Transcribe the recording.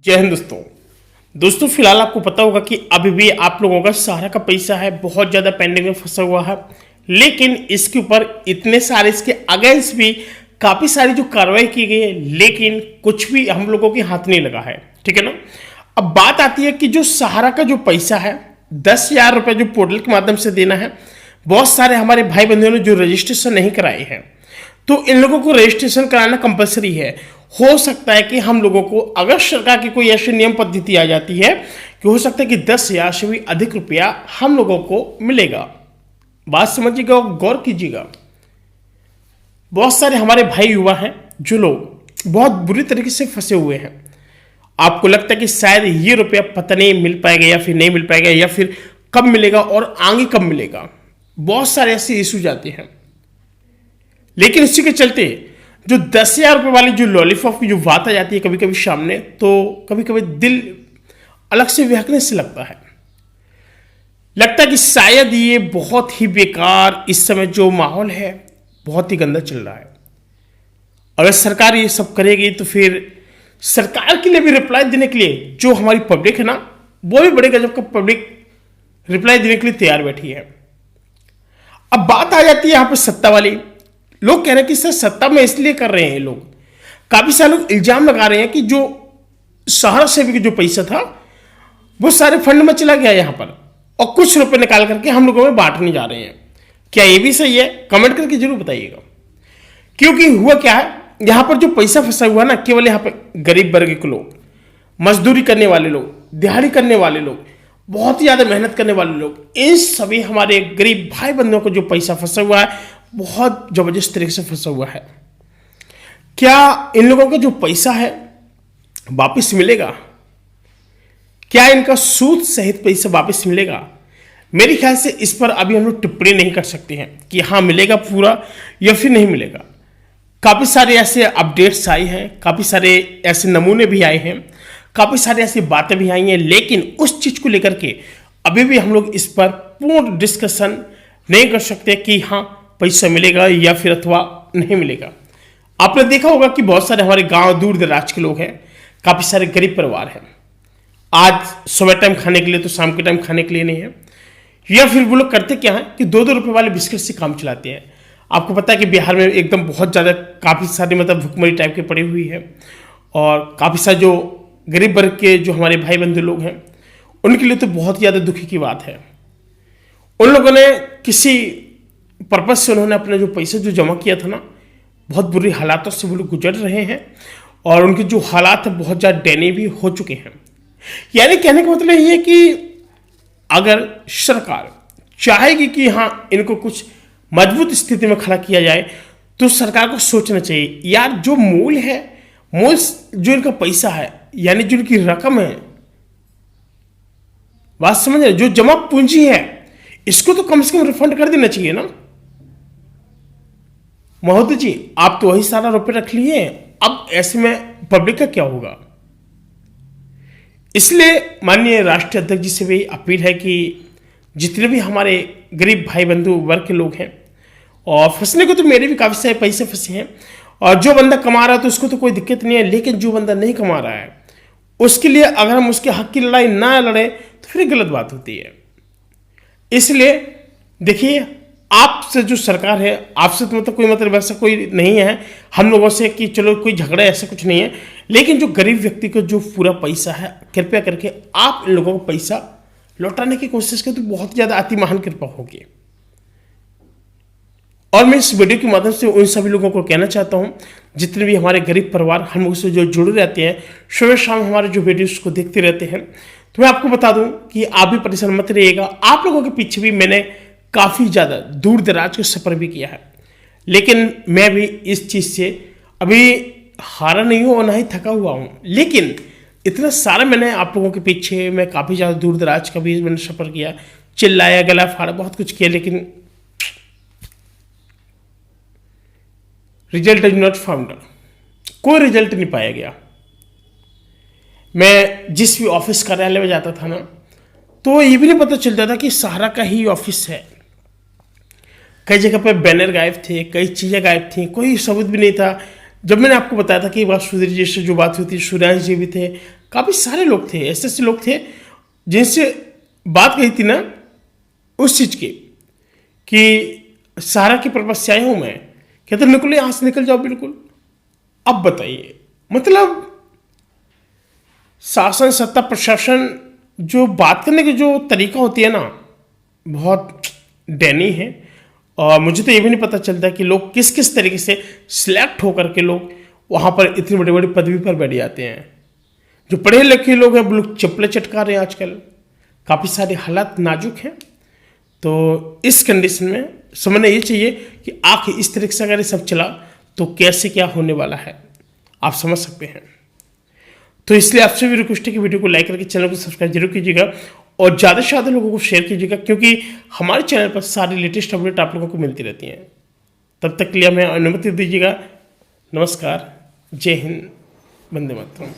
जय हिंद दोस्तों फिलहाल आपको पता होगा कि अभी भी आप लोगों का सहारा का पैसा है बहुत ज़्यादा पेंडिंग में फंसा हुआ है। लेकिन इसके ऊपर इतने सारे इसके अगेंस्ट भी काफ़ी सारी जो कार्रवाई की गई है, लेकिन कुछ भी हम लोगों के हाथ नहीं लगा है। ठीक है ना। अब बात आती है कि जो सहारा का जो पैसा है 10,000 रुपये जो पोर्टल के माध्यम से देना है, बहुत सारे हमारे भाई बंधुओं ने जो रजिस्ट्रेशन नहीं कराए हैं, तो इन लोगों को रजिस्ट्रेशन कराना कंपलसरी है। हो सकता है कि हम लोगों को अगर सरकार की कोई ऐसी नियम पद्धति आ जाती है कि हो सकता है कि 10,000 से भी अधिक रुपया हम लोगों को मिलेगा। बात समझिएगा और गौर कीजिएगा। बहुत सारे हमारे भाई युवा हैं जो लोग बहुत बुरी तरीके से फंसे हुए हैं। आपको लगता है कि शायद ये रुपया पता नहीं मिल पाएगा या फिर नहीं मिल पाएगा या फिर कब मिलेगा और आगे कब मिलेगा। बहुत सारे ऐसे इश्यूज आते हैं। लेकिन इसी के चलते जो 10,000 रुपये वाली जो लॉलीपॉप की जो बात आ जाती है कभी कभी सामने, तो कभी कभी दिल अलग से बहकने से लगता है कि शायद ये बहुत ही बेकार, इस समय जो माहौल है बहुत ही गंदा चल रहा है। अगर सरकार ये सब करेगी तो फिर सरकार के लिए भी रिप्लाई देने के लिए जो हमारी पब्लिक है ना, वो भी बड़े गजब का पब्लिक रिप्लाई देने के लिए तैयार बैठी है। अब बात आ जाती है यहां पर सत्ता वाली। लोग कह रहे हैं कि सर सत्ता में इसलिए कर रहे हैं, लोग काफी सारे लोग इल्जाम लगा रहे हैं कि जो सहारा सेवी का जो पैसा था वो सारे फंड में चला गया यहां पर, और कुछ रुपए निकाल करके हम लोगों में बांटने जा रहे हैं। क्या ये भी सही है? कमेंट करके जरूर बताइएगा। क्योंकि हुआ क्या है, यहां पर जो पैसा फंसा हुआ ना, केवल यहां पर गरीब वर्ग के लोग, मजदूरी करने वाले लोग, दिहाड़ी करने वाले लोग, बहुत ही ज्यादा मेहनत करने वाले लोग, इन सभी हमारे गरीब भाई बंधुओं को जो पैसा फंसा हुआ है बहुत जबरदस्त तरीके से फंसा हुआ है। क्या इन लोगों का जो पैसा है वापस मिलेगा? क्या इनका सूद सहित पैसा वापस मिलेगा? मेरे ख्याल से इस पर अभी हम लोग टिप्पणी नहीं कर सकते हैं कि हाँ मिलेगा पूरा या फिर नहीं मिलेगा। काफी सारे ऐसे अपडेट्स आए हैं, काफी सारे ऐसे नमूने भी आए हैं, काफी सारी ऐसी बातें भी आई हैं, लेकिन उस चीज को लेकर के अभी भी हम लोग इस पर पूर्ण डिस्कशन नहीं कर सकते कि हाँ पैसा मिलेगा या फिर अथवा नहीं मिलेगा। आपने देखा होगा कि बहुत सारे हमारे गांव दूर दराज के लोग हैं, काफी सारे गरीब परिवार हैं। आज सुबह टाइम खाने के लिए तो शाम के टाइम खाने के लिए नहीं है, या फिर वो लोग करते क्या है कि 2-2 रुपए वाले बिस्किट से काम चलाते हैं। आपको पता है कि बिहार में एकदम बहुत ज़्यादा काफ़ी सारी मतलब भुखमरी टाइप की पड़ी हुई है, और काफ़ी सारे जो गरीब वर्ग के जो हमारे भाई बंधु लोग हैं उनके लिए तो बहुत ज़्यादा दुखी की बात है। उन लोगों ने किसी पर्पज से उन्होंने अपना जो पैसा जो जमा किया था ना, बहुत बुरी हालातों से वो लोग गुजर रहे हैं, और उनके जो हालात है बहुत ज़्यादा दयनीय भी हो चुके हैं। यानी कहने का मतलब ये है कि अगर सरकार चाहेगी कि हाँ इनको कुछ मजबूत स्थिति में खड़ा किया जाए, तो सरकार को सोचना चाहिए यार जो मूल है, मूल जो इनका पैसा है, यानी जो इनकी रकम है, बात समझ रहे, जो जमा पूंजी है, इसको तो कम से कम रिफंड कर देना चाहिए ना। महोदय जी आप तो वही सारा रुपये रख लिए, अब ऐसे में पब्लिक का क्या होगा? इसलिए माननीय राष्ट्रीय अध्यक्ष जी से भी अपील है कि जितने भी हमारे गरीब भाई बंधु वर्ग के लोग हैं, और फंसने को तो मेरे भी काफ़ी सारे पैसे फंसे हैं, और जो बंदा कमा रहा है तो उसको तो कोई दिक्कत नहीं है, लेकिन जो बंदा नहीं कमा रहा है उसके लिए अगर हम उसके हक की लड़ाई ना लड़ें तो फिर गलत बात होती है। इसलिए देखिए, आपसे जो सरकार है, आपसे तो मतलब कोई मतलब ऐसा कोई नहीं है हम लोगों से कि चलो कोई झगड़ा ऐसा कुछ नहीं है, लेकिन जो गरीब व्यक्ति को जो पूरा पैसा है, कृपया करके आप इन लोगों को पैसा लौटाने की कोशिश करें, तो बहुत ज़्यादा अति महान कृपा होगी। और मैं इस वीडियो के माध्यम से उन सभी लोगों को कहना चाहता हूं, जितने भी हमारे गरीब परिवार हम लोग से जो जुड़े रहते हैं, सुबह शाम हमारे जो वीडियोस को देखते रहते हैं, तो मैं आपको बता दूं कि आप भी परेशान मत रहिएगा। आप लोगों के पीछे भी मैंने काफ़ी ज़्यादा दूर दराज का सफ़र भी किया है, लेकिन मैं भी इस चीज़ से अभी हारा नहीं हूँ और ना ही थका हुआ हूँ। लेकिन इतना सारा मैंने आप लोगों के पीछे, मैं काफ़ी ज़्यादा दूर दराज का भी मैंने सफ़र किया, चिल्लाया, गला फाड़ा, बहुत कुछ किया, लेकिन रिजल्ट इज नॉट फाउंड। कोई रिजल्ट नहीं पाया गया। मैं जिस भी ऑफिस कार्यालय में जाता था ना, तो ये भी नहीं पता चलता था कि सहारा का ही ऑफिस है। कई जगह पर बैनर गायब थे, कई चीज़ें गायब थी, कोई सबूत भी नहीं था जब मैंने आपको बताया था कि वासुदेव जी से जो बात हुई थी, सूर्यांश जी भी थे, काफ़ी सारे लोग थे, ऐसे ऐसे लोग थे जिनसे बात कही थी ना उस चीज़ की कि सहारा की पर्पज से आया हूँ मैं, कहते निकलो यहाँ से, निकल जाओ बिल्कुल। अब बताइए, मतलब शासन सत्ता प्रशासन जो बात करने की जो तरीका होती है ना, बहुत डैनी है। और मुझे तो ये भी नहीं पता चलता कि लोग किस किस तरीके से सिलेक्ट होकर के लोग वहाँ पर इतनी बड़ी बड़ी पदवी पर बैठ जाते हैं। जो पढ़े लिखे लोग हैं वो लोग चप्पलें चटका रहे हैं आजकल, काफ़ी सारे हालात नाजुक हैं। तो इस कंडीशन में समझना ये चाहिए कि आखिर इस तरीके से अगर ये सब चला तो कैसे क्या होने वाला है, आप समझ सकते हैं। तो इसलिए आपसे भी रिक्वेस्ट है कि वीडियो को लाइक करके चैनल को सब्सक्राइब जरूर कीजिएगा और ज़्यादा से ज़्यादा लोगों को शेयर कीजिएगा, क्योंकि हमारे चैनल पर सारी लेटेस्ट अपडेट आप लोगों को मिलती रहती हैं। तब तक के लिए हमें अनुमति दीजिएगा। नमस्कार, जय हिंद, वंदे मातरम।